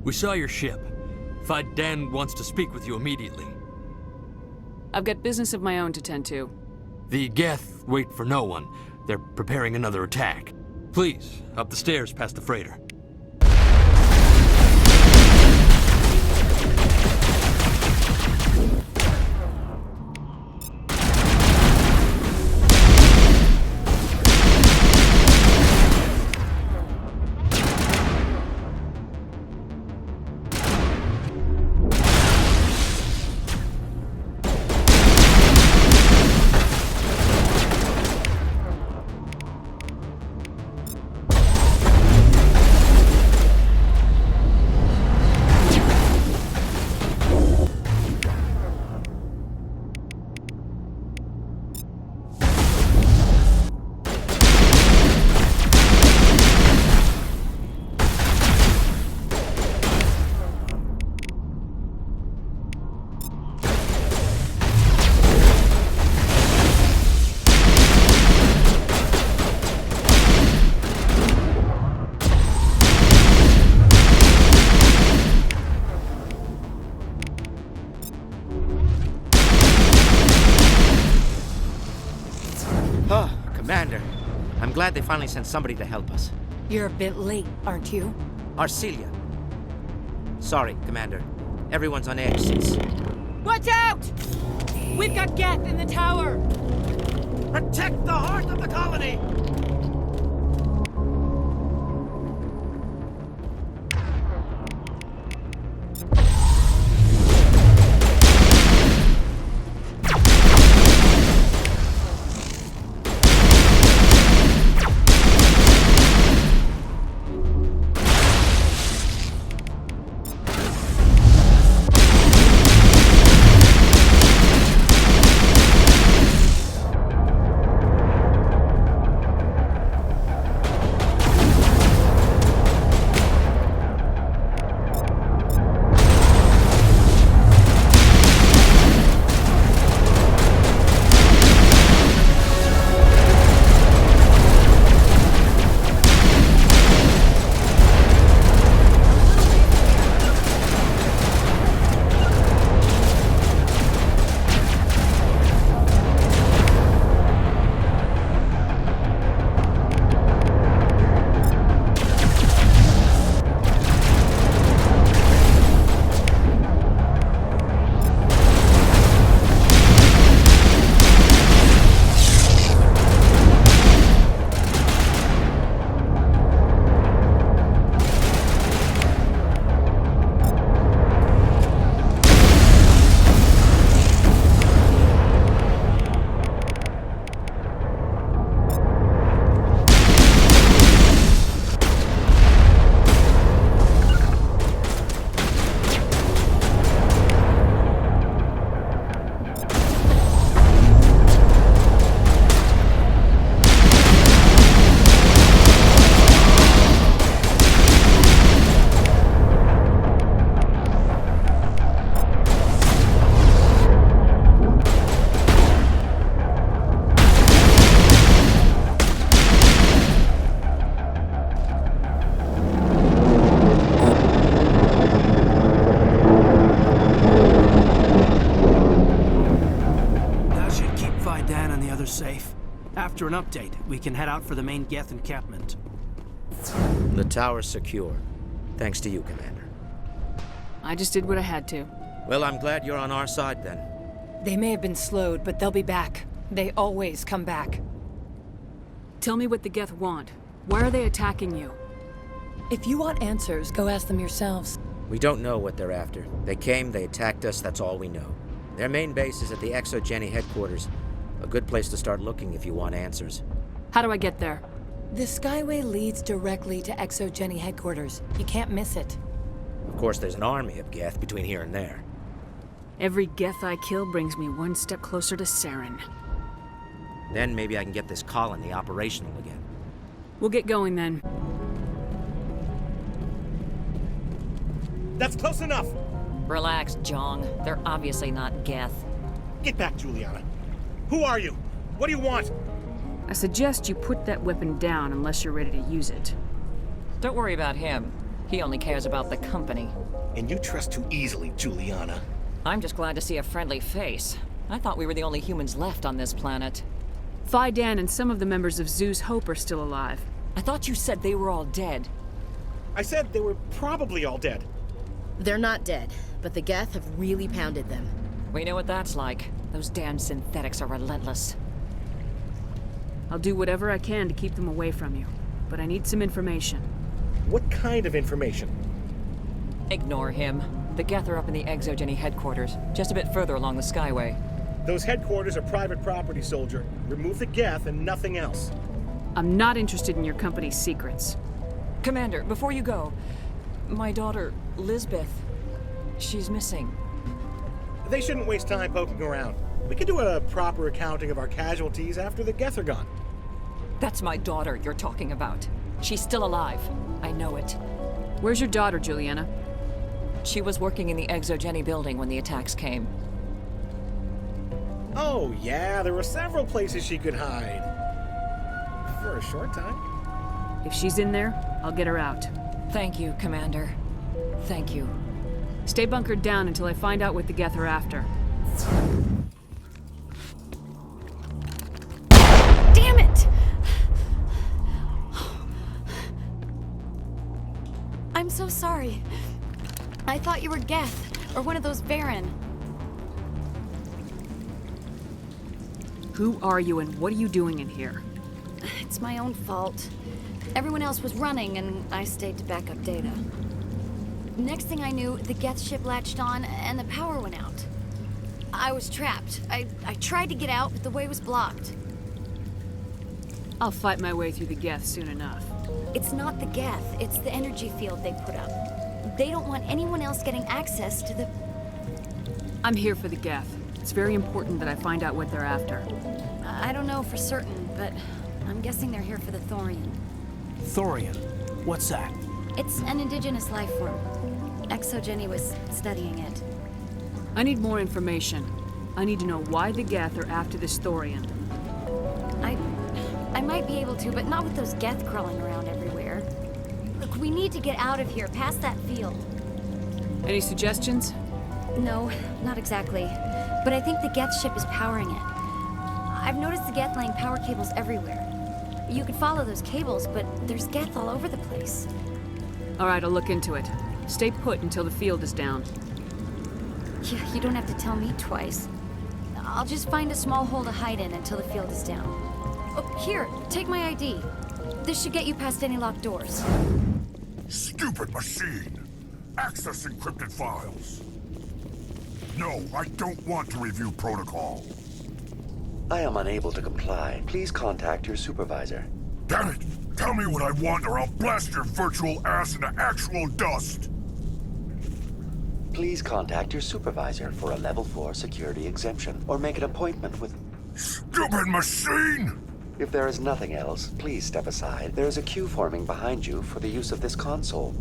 We saw your ship. Dan wants to speak with you immediately. I've got business of my own to tend to. The Geth wait for no one. They're preparing another attack. Please, up the stairs past the freighter. Commander, I'm glad they finally sent somebody to help us. You're a bit late, aren't you? Arcelia. Sorry, Commander. Everyone's on edge since... Watch out! We've got Geth in the tower! Protect the heart of the colony! Safe. After an update, we can head out for the main Geth encampment. The tower's secure. Thanks to you, Commander. I just did what I had to. Well, I'm glad you're on our side, then. They may have been slowed, but they'll be back. They always come back. Tell me what the Geth want. Why are they attacking you? If you want answers, go ask them yourselves. We don't know what they're after. They came, they attacked us, that's all we know. Their main base is at the Exogeny headquarters. A good place to start looking if you want answers. How do I get there? The Skyway leads directly to Exogeny headquarters. You can't miss it. Of course, there's an army of Geth between here and there. Every Geth I kill brings me one step closer to Saren. Then maybe I can get this colony operational again. We'll get going then. That's close enough! Relax, Jong. They're obviously not Geth. Get back, Juliana. Who are you? What do you want? I suggest you put that weapon down unless you're ready to use it. Don't worry about him. He only cares about the company. And you trust too easily, Juliana. I'm just glad to see a friendly face. I thought we were the only humans left on this planet. Phi Dan and some of the members of Zoo's Hope are still alive. I thought you said they were all dead. I said they were probably all dead. They're not dead, but the Geth have really pounded them. We know what that's like. Those damn synthetics are relentless. I'll do whatever I can to keep them away from you, but I need some information. What kind of information? Ignore him. The Geth are up in the Exogeny headquarters, just a bit further along the Skyway. Those headquarters are private property, soldier. Remove the Geth and nothing else. I'm not interested in your company's secrets. Commander, before you go, my daughter, Lisbeth, she's missing. They shouldn't waste time poking around. We can do a proper accounting of our casualties after the Geth are gone. That's my daughter you're talking about. She's still alive. I know it. Where's your daughter, Juliana? She was working in the Exogeny building when the attacks came. Oh, yeah, there were several places she could hide. For a short time. If she's in there, I'll get her out. Thank you, Commander. Thank you. Stay bunkered down until I find out what the Geth are after. Damn it! I'm so sorry. I thought you were Geth, or one of those Baron. Who are you and what are you doing in here? It's my own fault. Everyone else was running, and I stayed to back up data. Next thing I knew, the Geth ship latched on, and the power went out. I was trapped. I tried to get out, but the way was blocked. I'll fight my way through the Geth soon enough. It's not the Geth, it's the energy field they put up. They don't want anyone else getting access to the... I'm here for the Geth. It's very important that I find out what they're after. I don't know for certain, but I'm guessing they're here for the Thorean. Thorean? What's that? It's an indigenous life form. Exogeny was studying it. I need more information. I need to know why the Geth are after this Thorean. I might be able to, but not with those Geth crawling around everywhere. Look, we need to get out of here, past that field. Any suggestions? No, not exactly. But I think the Geth ship is powering it. I've noticed the Geth laying power cables everywhere. You could follow those cables, but there's Geth all over the place. All right, I'll look into it. Stay put until the field is down. Yeah, you don't have to tell me twice. I'll just find a small hole to hide in until the field is down. Oh, here, take my ID. This should get you past any locked doors. Stupid machine! Access encrypted files. No, I don't want to review protocol. I am unable to comply. Please contact your supervisor. Damn it! Tell me what I want or I'll blast your virtual ass into actual dust! Please contact your supervisor for a level 4 security exemption, or make an appointment with... Stupid machine! If there is nothing else, please step aside. There is a queue forming behind you for the use of this console.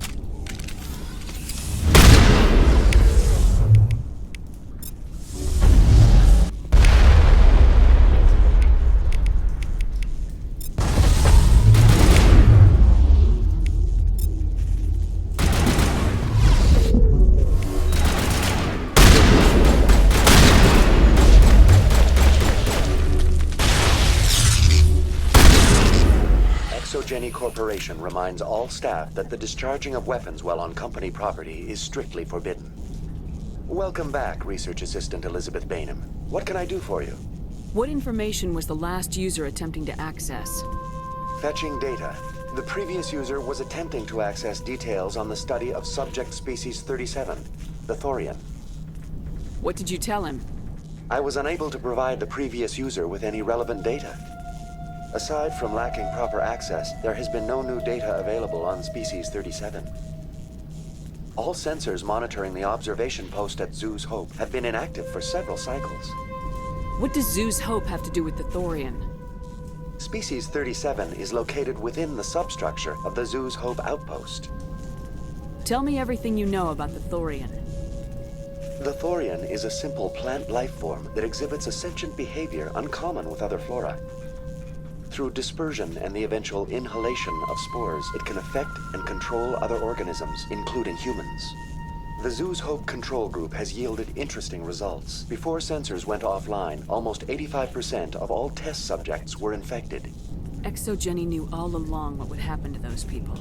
Exogeny Corporation reminds all staff that the discharging of weapons while on company property is strictly forbidden. Welcome back, Research Assistant Elizabeth Bainham. What can I do for you? What information was the last user attempting to access? Fetching data. The previous user was attempting to access details on the study of subject species 37, the Thorean. What did you tell him? I was unable to provide the previous user with any relevant data. Aside from lacking proper access, there has been no new data available on species 37. All sensors monitoring the observation post at Zoo's Hope have been inactive for several cycles. What does Zoo's Hope have to do with the Thorean? Species 37 is located within the substructure of the Zoo's Hope outpost. Tell me everything you know about the Thorean. The Thorean is a simple plant life form that exhibits a sentient behavior uncommon with other flora. Through dispersion and the eventual inhalation of spores, it can affect and control other organisms, including humans. The zoo's Hope control group has yielded interesting results. Before sensors went offline, almost 85% of all test subjects were infected. ExoGeni knew all along what would happen to those people.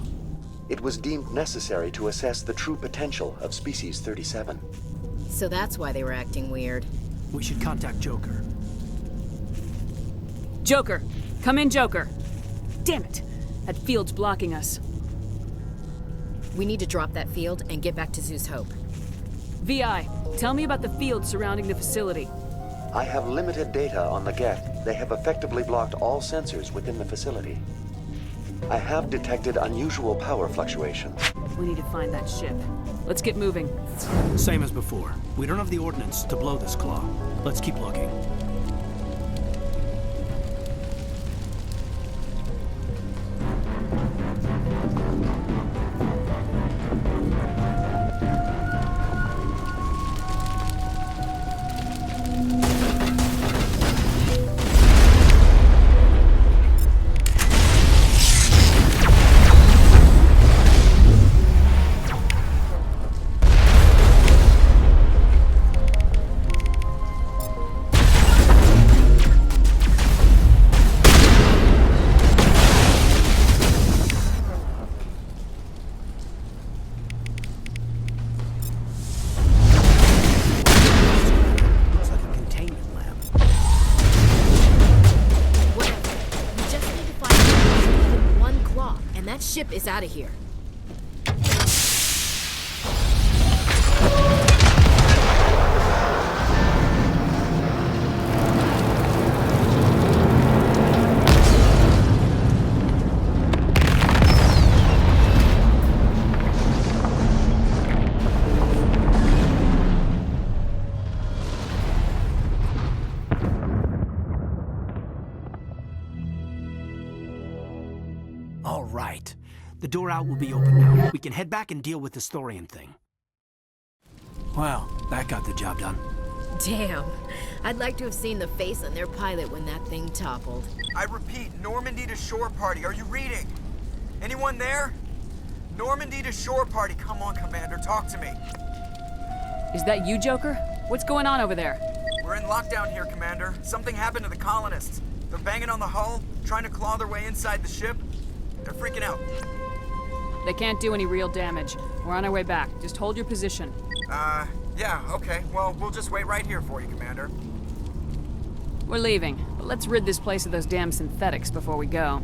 It was deemed necessary to assess the true potential of Species 37. So that's why they were acting weird. We should contact Joker. Joker! Come in, Joker! Damn it! That field's blocking us. We need to drop that field and get back to Zeus Hope. VI, tell me about the field surrounding the facility. I have limited data on the Geth. They have effectively blocked all sensors within the facility. I have detected unusual power fluctuations. We need to find that ship. Let's get moving. Same as before. We don't have the ordnance to blow this claw. Let's keep looking. Ship is out of here. All right. The door out will be open now. We can head back and deal with this Thorean thing. Well, that got the job done. Damn. I'd like to have seen the face on their pilot when that thing toppled. I repeat, Normandy to shore party. Are you reading? Anyone there? Normandy to shore party. Come on, Commander, talk to me. Is that you, Joker? What's going on over there? We're in lockdown here, Commander. Something happened to the colonists. They're banging on the hull, trying to claw their way inside the ship. They're freaking out. They can't do any real damage. We're on our way back. Just hold your position. Yeah, okay. Well, we'll just wait right here for you, Commander. We're leaving, but let's rid this place of those damn synthetics before we go.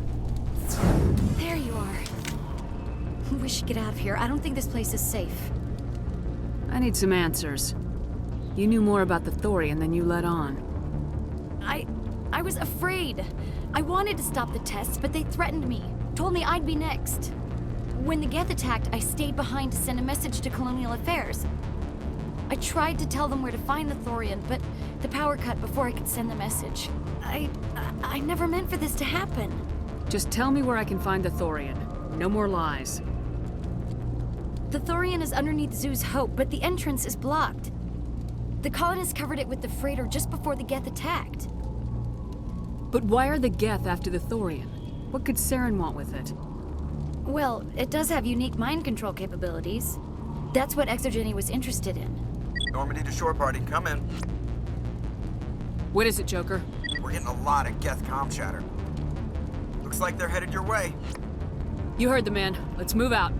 There you are. We should get out of here. I don't think this place is safe. I need some answers. You knew more about the Thorean than you let on. I was afraid. I wanted to stop the tests, but they threatened me. Told me I'd be next. When the Geth attacked, I stayed behind to send a message to Colonial Affairs. I tried to tell them where to find the Thorean, but the power cut before I could send the message. I never meant for this to happen. Just tell me where I can find the Thorean. No more lies. The Thorean is underneath Zeus Hope, but the entrance is blocked. The colonists covered it with the freighter just before the Geth attacked. But why are the Geth after the Thorean? What could Saren want with it? Well, it does have unique mind control capabilities. That's what ExoGeni was interested in. Normandy to shore party, come in. What is it, Joker? We're getting a lot of Geth comm chatter. Looks like they're headed your way. You heard the man. Let's move out.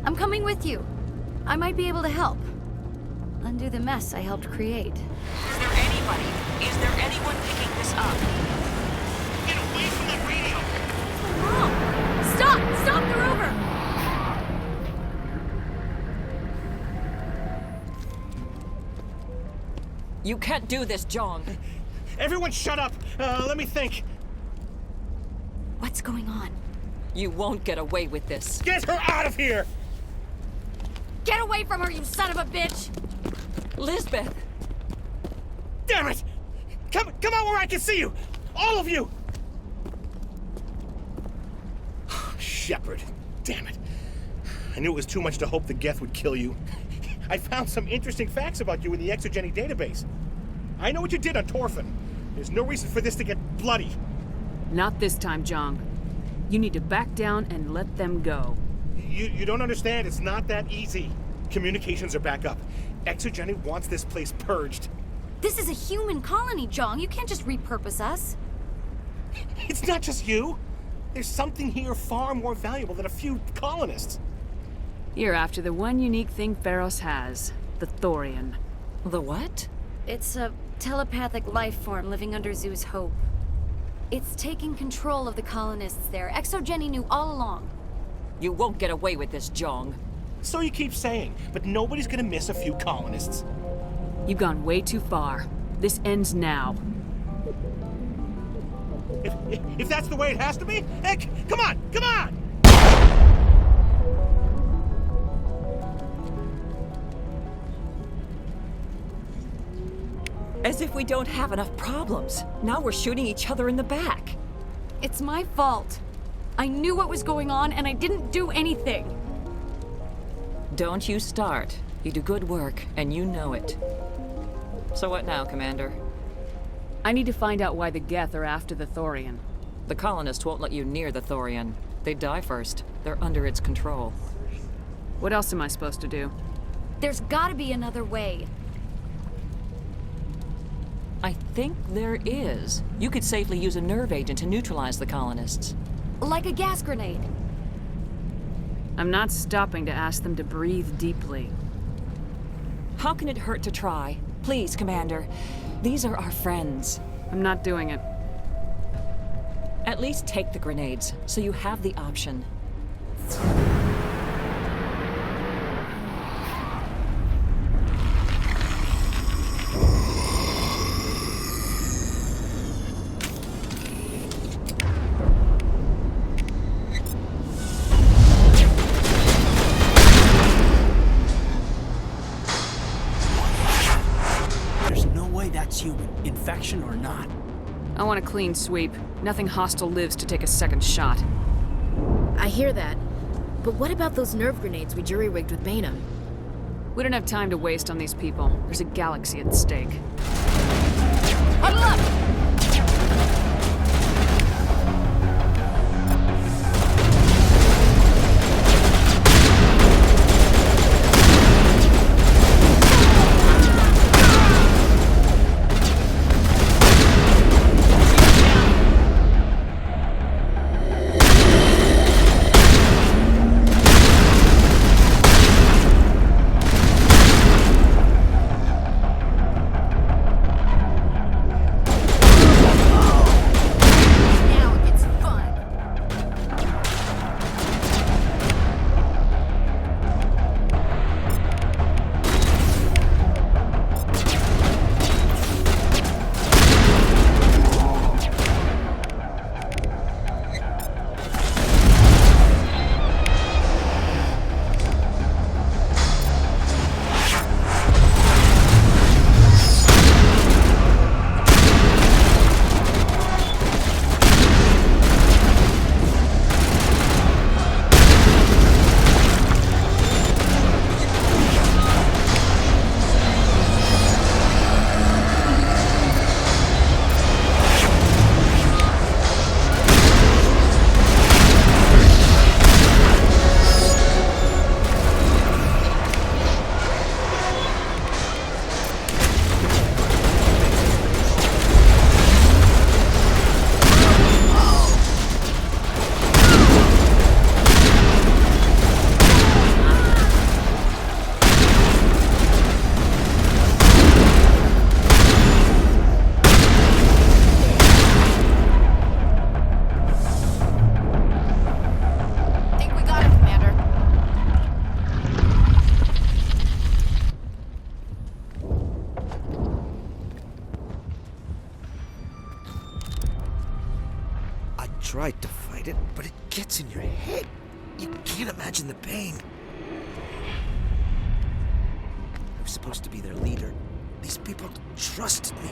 I'm coming with you. I might be able to help. Undo the mess I helped create. Is there anybody? Is there anyone picking this up? Get away from the radio! Mom! Stop! Stop the rover! You can't do this, John. Everyone shut up! Let me think. What's going on? You won't get away with this. Get her out of here! Get away from her, you son of a bitch! Lisbeth! Damn it! Come out where I can see you! All of you! Shepard, damn it. I knew it was too much to hope the Geth would kill you. I found some interesting facts about you in the ExoGeni database. I know what you did on Torfin. There's no reason for this to get bloody. Not this time, Jong. You need to back down and let them go. You don't understand. It's not that easy. Communications are back up. ExoGeni wants this place purged. This is a human colony, Jong. You can't just repurpose us. It's not just you. There's something here far more valuable than a few colonists. You're after the one unique thing Pharos has, the Thorean. The what? It's a telepathic life form living under Zoo's hope. It's taking control of the colonists there. ExoGeni knew all along. You won't get away with this, Jong. So you keep saying, but nobody's gonna miss a few colonists. You've gone way too far. This ends now. If that's the way it has to be, heck, come on, come on! As if we don't have enough problems. Now we're shooting each other in the back. It's my fault. I knew what was going on and I didn't do anything. Don't you start. You do good work, and you know it. So what now, Commander? I need to find out why the Geth are after the Thorean. The colonists won't let you near the Thorean. They die first. They're under its control. What else am I supposed to do? There's gotta be another way. I think there is. You could safely use a nerve agent to neutralize the colonists. Like a gas grenade. I'm not stopping to ask them to breathe deeply. How can it hurt to try? Please, Commander. These are our friends. I'm not doing it. At least take the grenades, so you have the option. There's no way that's human, infection or not. I want a clean sweep. Nothing hostile lives to take a second shot. I hear that. But what about those nerve grenades we jury-rigged with Bainham? We don't have time to waste on these people. There's a galaxy at stake. Huddle up! Tried to fight it, but it gets in your head. You can't imagine the pain. I was supposed to be their leader. These people trusted me.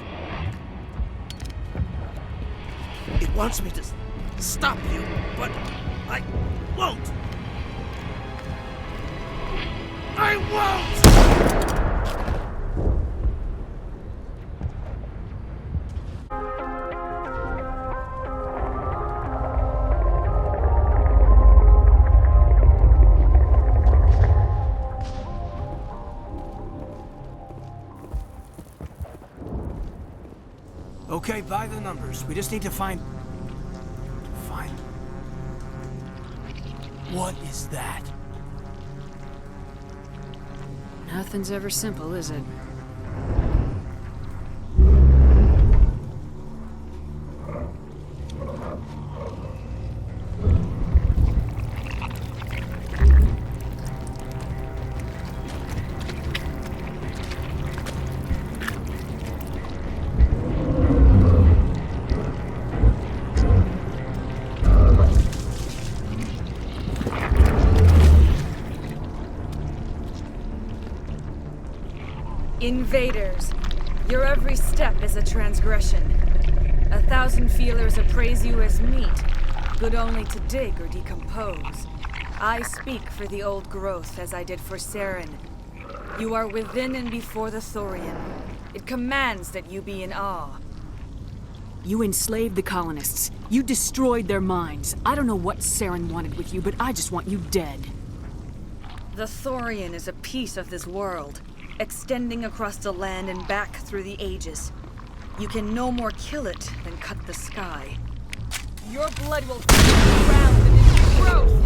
It wants me to stop you, but I won't. I won't! Okay, by the numbers. We just need to find... What is that? Nothing's ever simple, is it? Invaders, your every step is a transgression. 1,000 feelers appraise you as meat, good only to dig or decompose. I speak for the old growth as I did for Saren. You are within and before the Thorean. It commands that you be in awe. You enslaved the colonists. You destroyed their minds. I don't know what Saren wanted with you, but I just want you dead. The Thorean is a piece of this world, extending across the land and back through the ages. You can no more kill it than cut the sky. Your blood will fill the ground and its growth!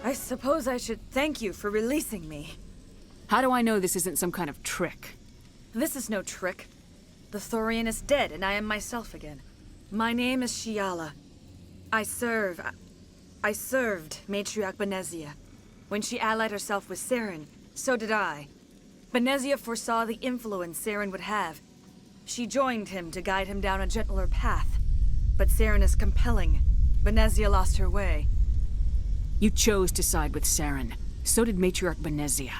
I suppose I should thank you for releasing me. How do I know this isn't some kind of trick? This is no trick. The Thorean is dead, and I am myself again. My name is Shiala. I I served Matriarch Benezia. When she allied herself with Saren, so did I. Benezia foresaw the influence Saren would have. She joined him to guide him down a gentler path. But Saren is compelling. Benezia lost her way. You chose to side with Saren. So did Matriarch Benezia.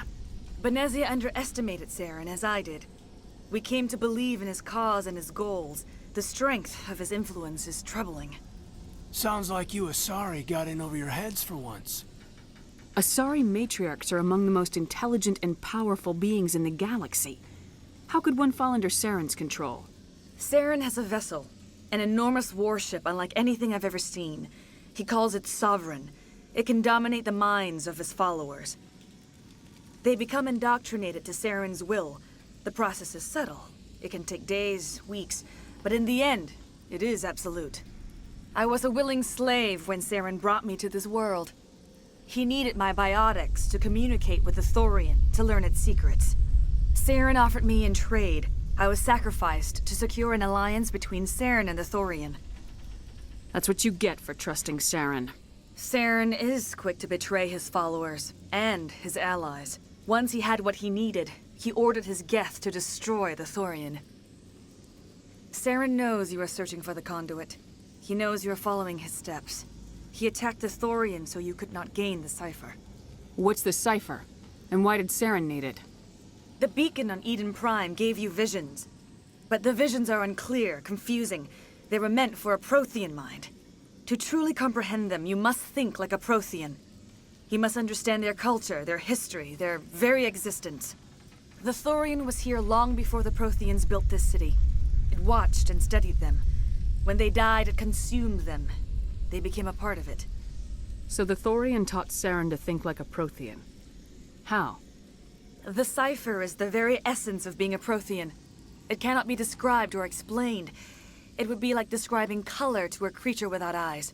Benezia underestimated Saren, as I did. We came to believe in his cause and his goals. The strength of his influence is troubling. Sounds like you Asari got in over your heads for once. Asari matriarchs are among the most intelligent and powerful beings in the galaxy. How could one fall under Saren's control? Saren has a vessel, an enormous warship unlike anything I've ever seen. He calls it Sovereign. It can dominate the minds of his followers. They become indoctrinated to Saren's will. The process is subtle. It can take days, weeks, but in the end, it is absolute. I was a willing slave when Saren brought me to this world. He needed my biotics to communicate with the Thorean, to learn its secrets. Saren offered me in trade. I was sacrificed to secure an alliance between Saren and the Thorean. That's what you get for trusting Saren. Saren is quick to betray his followers, and his allies. Once he had what he needed, he ordered his Geth to destroy the Thorean. Saren knows you are searching for the conduit. He knows you are following his steps. He attacked the Thorean so you could not gain the cipher. What's the cipher? And why did Saren need it? The beacon on Eden Prime gave you visions. But the visions are unclear, confusing. They were meant for a Prothean mind. To truly comprehend them, you must think like a Prothean. You must understand their culture, their history, their very existence. The Thorean was here long before the Protheans built this city. It watched and studied them. When they died, it consumed them. They became a part of it. So the Thorean taught Saren to think like a Prothean. How? The cipher is the very essence of being a Prothean. It cannot be described or explained. It would be like describing color to a creature without eyes.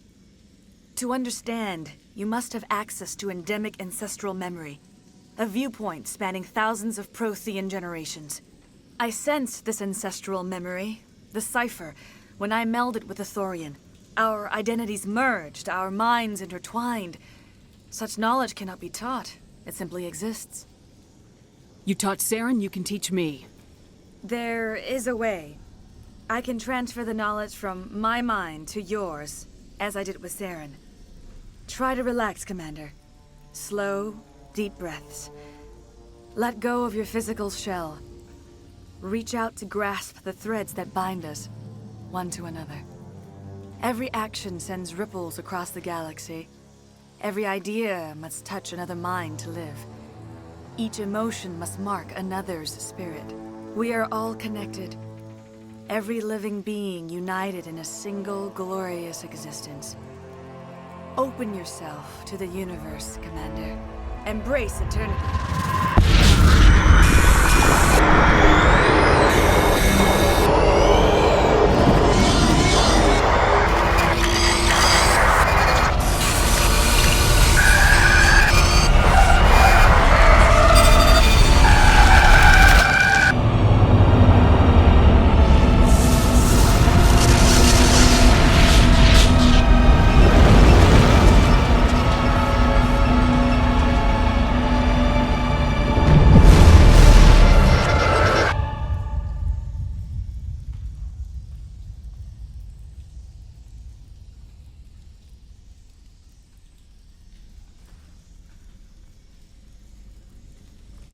To understand, you must have access to endemic ancestral memory, a viewpoint spanning thousands of Prothean generations. I sensed this ancestral memory, the cipher, when I melded with the Thorean. Our identities merged, our minds intertwined. Such knowledge cannot be taught. It simply exists. You taught Saren, you can teach me. There is a way. I can transfer the knowledge from my mind to yours, as I did with Saren. Try to relax, Commander. Slow, deep breaths. Let go of your physical shell. Reach out to grasp the threads that bind us, one to another. Every action sends ripples across the galaxy. Every idea must touch another mind to live. Each emotion must mark another's spirit. We are all connected. Every living being united in a single glorious existence. Open yourself to the universe, Commander. Embrace eternity.